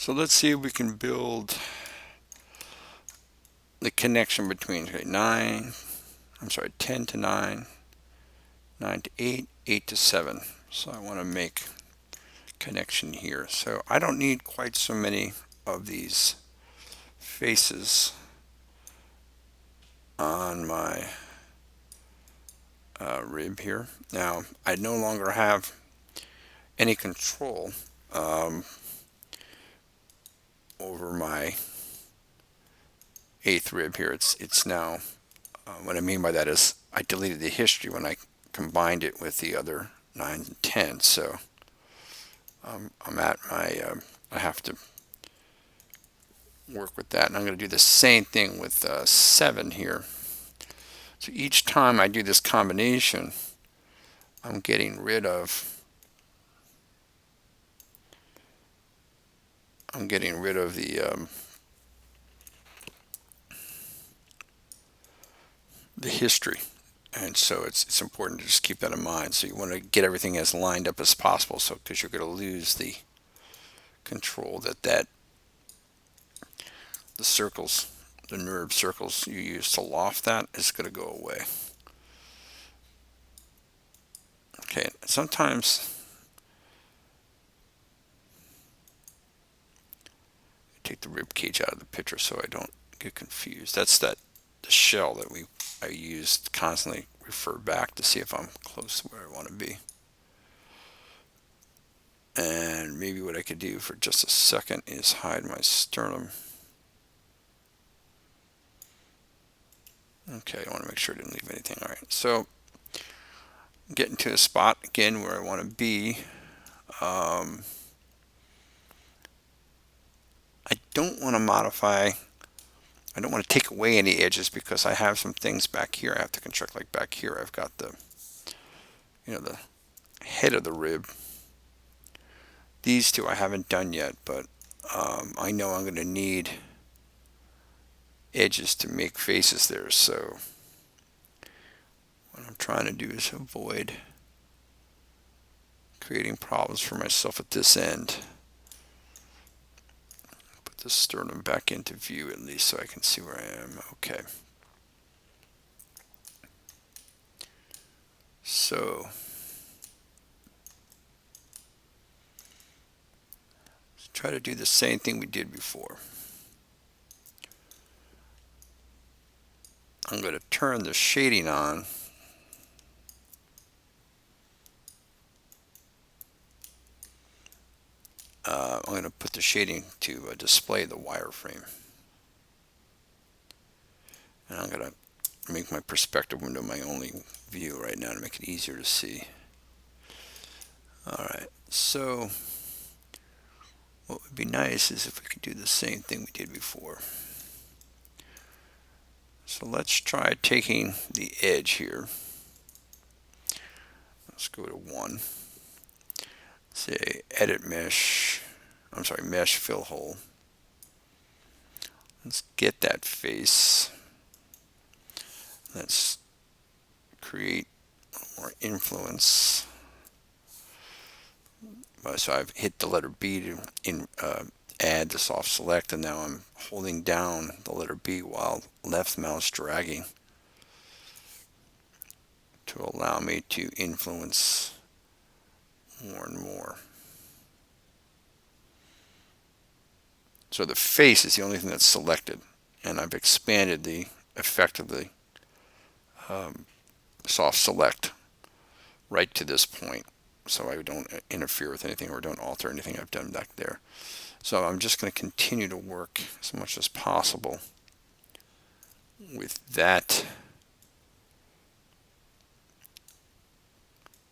So let's see if we can build the connection between 10 to 9, 9 to 8, 8 to 7. So I want to make connection here. So I don't need quite so many of these faces on my rib here. Now I no longer have any control over my eighth rib here. It's now, what I mean by that is I deleted the history when I combined it with the other 9 and 10. So I'm at my, I have to work with that. And I'm going to do the same thing with 7 here. So each time I do this combination, I'm getting rid of the history. And so it's important to just keep that in mind. So you want to get everything as lined up as possible, so because you're going to lose the control that the circles, the nerve circles you use to loft that is going to go away. Okay, sometimes take the rib cage out of the picture so I don't get confused. That's the shell that I use to constantly refer back to see if I'm close to where I want to be. And maybe what I could do for just a second is hide my sternum. Okay, I want to make sure I didn't leave anything. All right, so getting to a spot again where I want to be. I don't want to modify, I don't want to take away any edges because I have some things back here I have to construct. Like back here I've got the head of the rib. These two I haven't done yet, but I know I'm going to need edges to make faces there. So what I'm trying to do is avoid creating problems for myself at this end. Put the sternum back into view at least so I can see where I am. Okay. So let's try to do the same thing we did before. I'm going to turn the shading on. I'm going to put the shading to display the wireframe. And I'm going to make my perspective window my only view right now to make it easier to see. Alright, so what would be nice is if we could do the same thing we did before. So let's try taking the edge here. Let's go to 1. Say edit mesh, mesh fill hole. Let's get that face. Let's create more influence. So I've hit the letter B to add the soft select, and now I'm holding down the letter B while left mouse dragging to allow me to influence more and more. So the face is the only thing that's selected, and I've expanded the effect of the soft select right to this point, so I don't interfere with anything or don't alter anything I've done back there. So I'm just going to continue to work as much as possible with that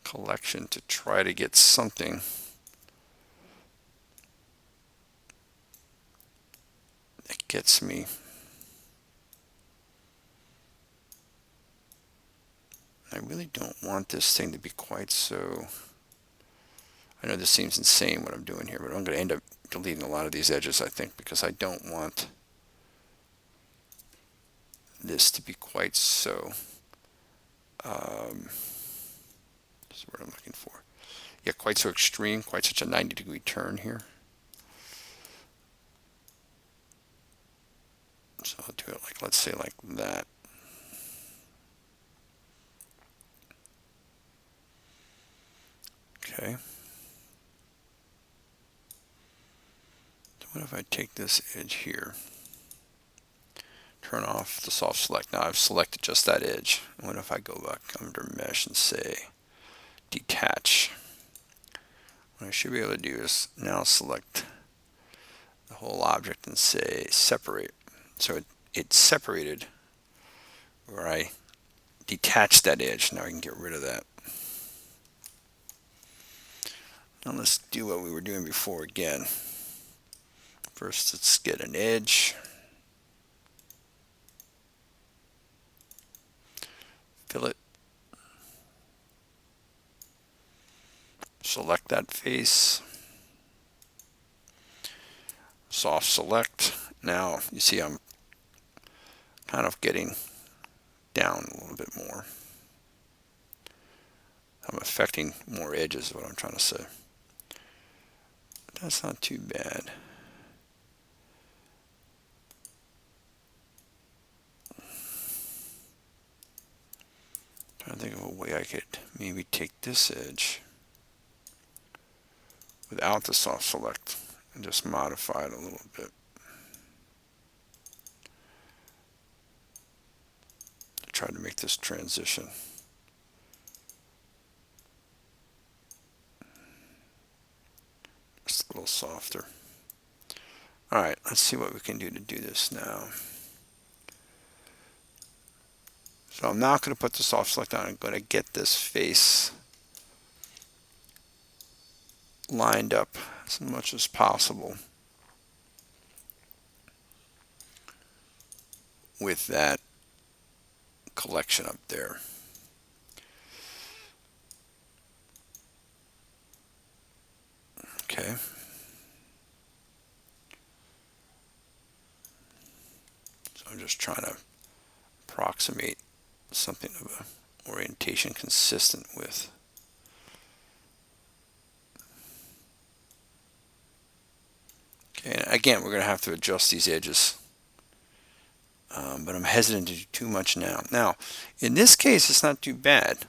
collection to try to get something that gets me I really don't want this thing to be quite so. I know this seems insane what I'm doing here, but I'm going to end up deleting a lot of these edges, I think, because I don't want this to be quite so. This is what I'm looking for. Yeah, quite so extreme, quite such a 90-degree turn here. So I'll do it like, let's say like that. Okay. So what if I take this edge here, turn off the soft select. Now I've selected just that edge. What if I go back under mesh and say detach? What I should be able to do is now select the whole object and say separate. So it separated where I detached that edge. Now I can get rid of that. Now let's do what we were doing before again. First, let's get an edge. Fill it. Select that face. Soft select. Now you see I'm kind of getting down a little bit more. I'm affecting more edges is what I'm trying to say. But that's not too bad. Trying to think of a way I could maybe take this edge without the soft select and just modify it a little bit. Try to make this transition. Just a little softer. Alright, let's see what we can do to do this now. So I'm not going to put the soft select on. I'm going to get this face lined up as much as possible with that collection up there. Okay. So I'm just trying to approximate something of a orientation consistent with. Okay, and again, we're going to have to adjust these edges. But I'm hesitant to do too much now. Now, in this case, it's not too bad.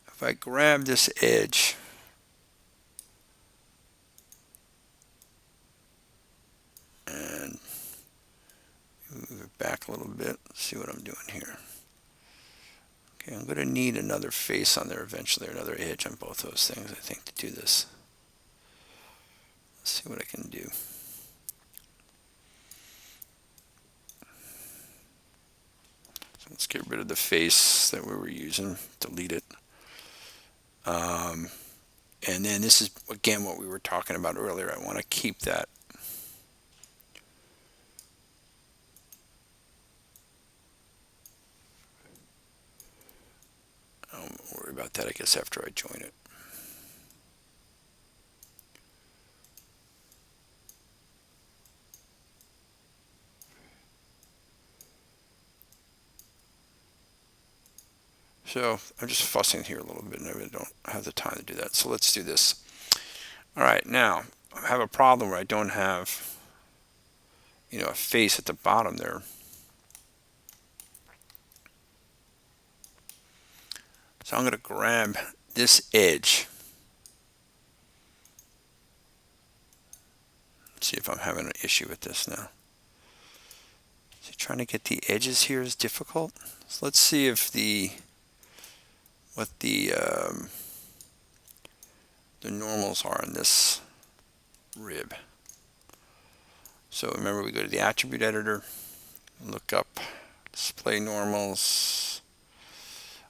If I grab this edge and move it back a little bit, see what I'm doing here. Okay, I'm going to need another face on there eventually, or another edge on both those things, I think, to do this. Let's see what I can do. So let's get rid of the face that we were using, delete it. And then this is, again, what we were talking about earlier. I want to keep that. I don't worry about that, I guess, after I join it. So I'm just fussing here a little bit, and I really don't have the time to do that. So let's do this. All right, now I have a problem where I don't have, a face at the bottom there. So I'm going to grab this edge. See if I'm having an issue with this now. So trying to get the edges here is difficult. So let's see if what the normals are in this rib. So remember, we go to the attribute editor, look up display normals.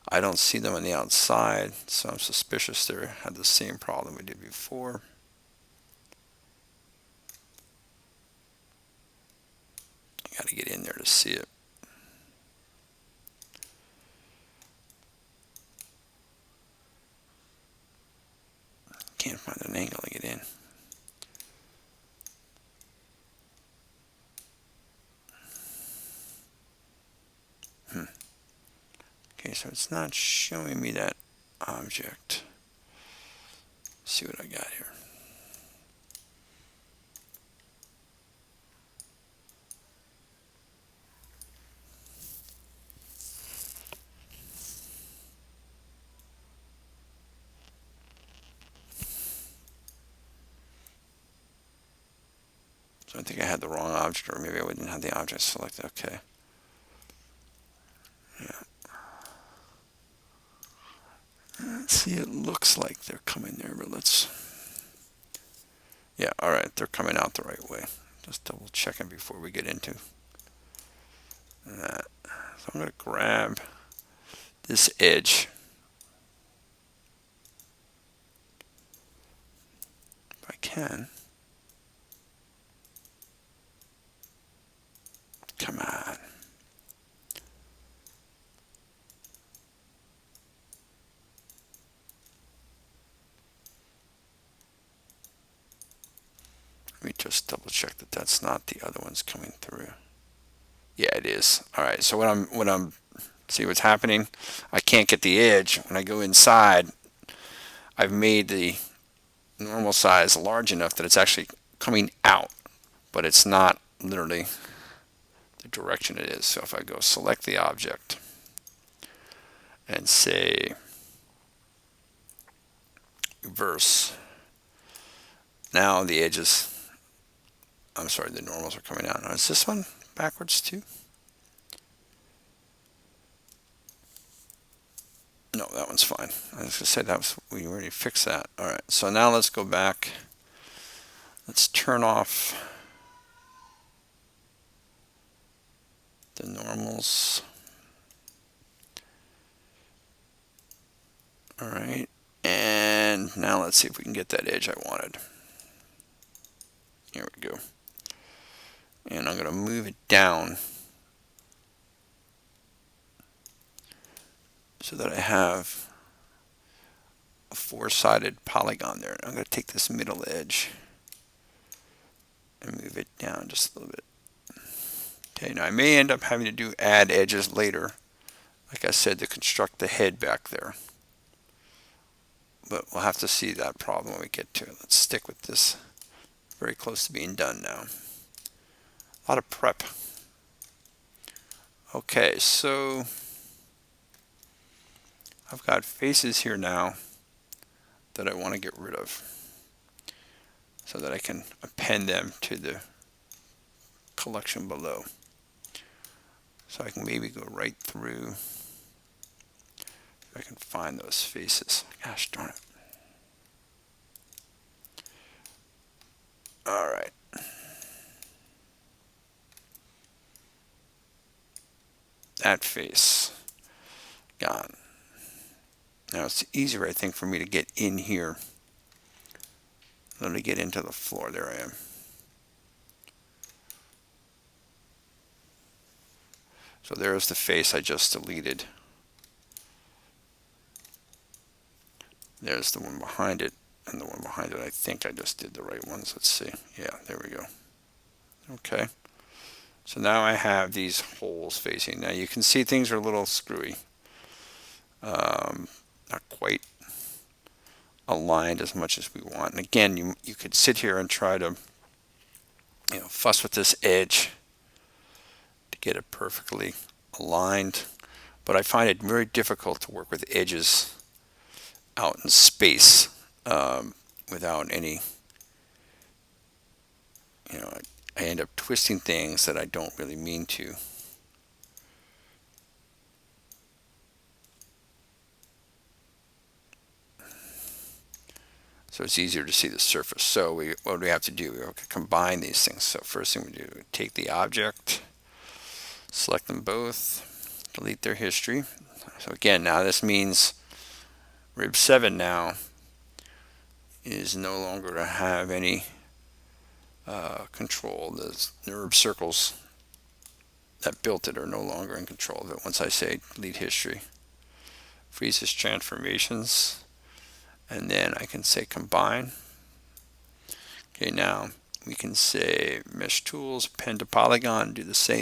I don't see them on the outside, so I'm suspicious they had the same problem we did before. You got to get in there to see it. Can't find an angle to get in. Okay, so it's not showing me that object. Let's see what I got here. I think I had the wrong object, or maybe I didn't have the object selected. Okay. Yeah. See, it looks like they're coming there, but let's... Yeah, all right, they're coming out the right way. Just double checking before we get into that. So I'm going to grab this edge. If I can. Come on. Let me just double check that that's not the other ones coming through. Yeah, it is. All right, so when I'm see what's happening? I can't get the edge. When I go inside, I've made the normal size large enough that it's actually coming out, but it's not literally the direction it is. So if I go select the object and say reverse, now the edges, I'm sorry, the normals are coming out. Now is this one backwards too? No, that one's fine. I was going to say we already fixed that. All right, so now let's go back. Let's turn off the normals. All right, and now let's see if we can get that edge I wanted. Here we go. And I'm going to move it down so that I have a four-sided polygon there. I'm going to take this middle edge and move it down just a little bit. Okay, now I may end up having to add edges later, like I said, to construct the head back there. But we'll have to see that problem when we get to it. Let's stick with this. Very close to being done now. A lot of prep. Okay, so I've got faces here now that I want to get rid of so that I can append them to the collection below. So I can maybe go right through, if I can find those faces. Gosh darn it. All right. That face gone. Now it's easier, I think, for me to get in here than to get into the floor. There I am. So there's the face I just deleted. There's the one behind it, and the one behind it, I think I just did the right ones. Let's see. Yeah, there we go. Okay. So now I have these holes facing. Now you can see things are a little screwy. Not quite aligned as much as we want. And again, you could sit here and try to fuss with this edge to get it perfectly aligned. But I find it very difficult to work with edges out in space without any, I end up twisting things that I don't really mean to. So it's easier to see the surface. So what do we have to do? We have to combine these things. So first thing we do, take the object, select them both, delete their history. So again, now this means rib 7 now is no longer to have any control. The rib circles that built it are no longer in control of it once I say delete history. Freezes transformations. And then I can say combine. Okay, now we can say mesh tools, append to polygon, do the same